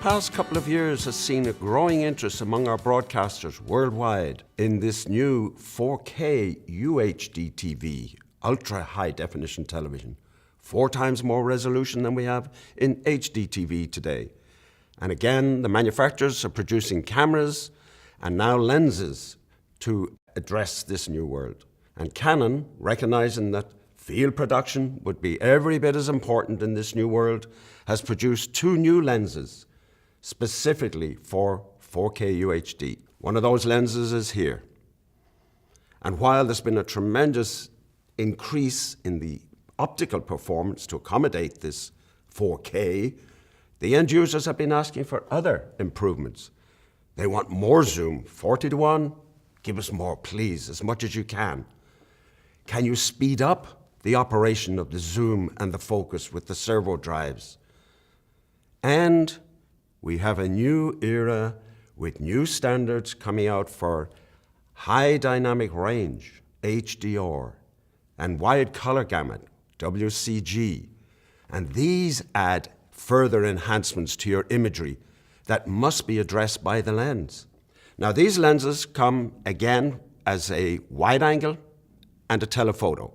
past couple of years has seen a growing interest among our broadcasters worldwide in this new 4K UHD TV, ultra high definition television, 4 times more resolution than we have in HD TV today. And again, the manufacturers are producing cameras and now lenses to address this new world. And Canon, recognizing that field production would be every bit as important in this new world, has produced 2 new lenses specifically for 4K UHD. One of those lenses is here. And while there's been a tremendous increase in the optical performance to accommodate this 4K, the end users have been asking for other improvements. They want more zoom, 40:1. Give us more, please, as much as you can. Can you speed up the operation of the zoom and the focus with the servo drives? And we have a new era with new standards coming out for high dynamic range, HDR, and wide color gamut, WCG. And these add further enhancements to your imagery that must be addressed by the lens. Now, these lenses come again as a wide angle and a telephoto.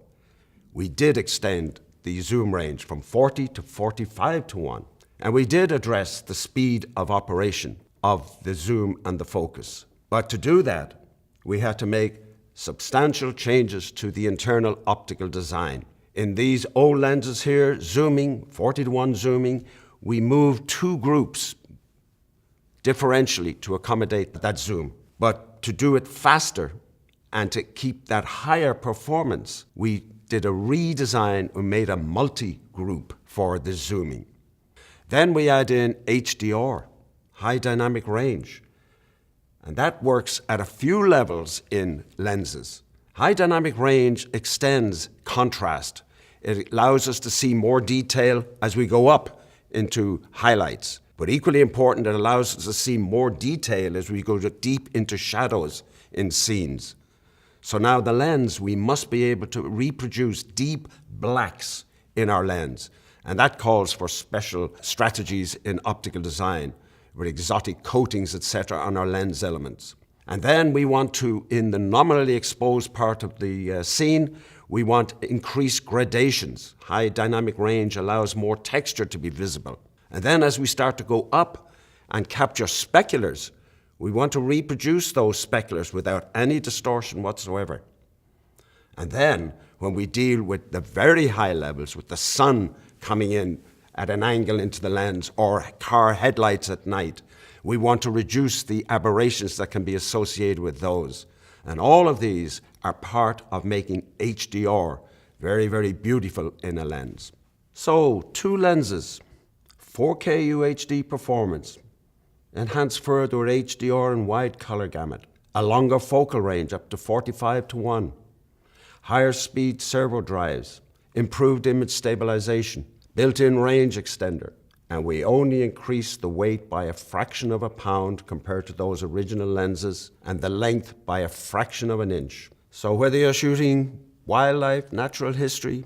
We did extend the zoom range from 40 to 45:1. And we did address the speed of operation of the zoom and the focus. But to do that, we had to make substantial changes to the internal optical design. In these old lenses here, zooming, 40:1 zooming, we moved 2 groups differentially to accommodate that zoom. But to do it faster and to keep that higher performance, we did a redesign. We made a multi-group for the zooming. Then we add in HDR, high dynamic range, and that works at a few levels in lenses. High dynamic range extends contrast. It allows us to see more detail as we go up into highlights. But equally important, it allows us to see more detail as we go deep into shadows in scenes. So now the lens, we must be able to reproduce deep blacks in our lens. And that calls for special strategies in optical design with exotic coatings, etc., on our lens elements. And then we want to, in the nominally exposed part of the scene, we want increased gradations. High dynamic range allows more texture to be visible. And then as we start to go up and capture speculars, we want to reproduce those speculars without any distortion whatsoever. And then when we deal with the very high levels, with the sun coming in at an angle into the lens or car headlights at night, we want to reduce the aberrations that can be associated with those. And all of these are part of making HDR very, very beautiful in a lens. So 2 lenses, 4K UHD performance, enhanced further with HDR and wide color gamut, a longer focal range up to 45:1, higher speed servo drives, improved image stabilization, built-in range extender, and we only increased the weight by a fraction of a pound compared to those original lenses, and the length by a fraction of an inch. So whether you're shooting wildlife, natural history,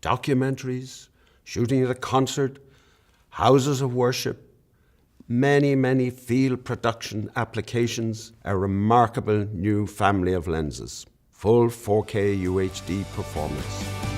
documentaries, shooting at a concert, houses of worship, many, many field production applications, a remarkable new family of lenses, full 4K UHD performance.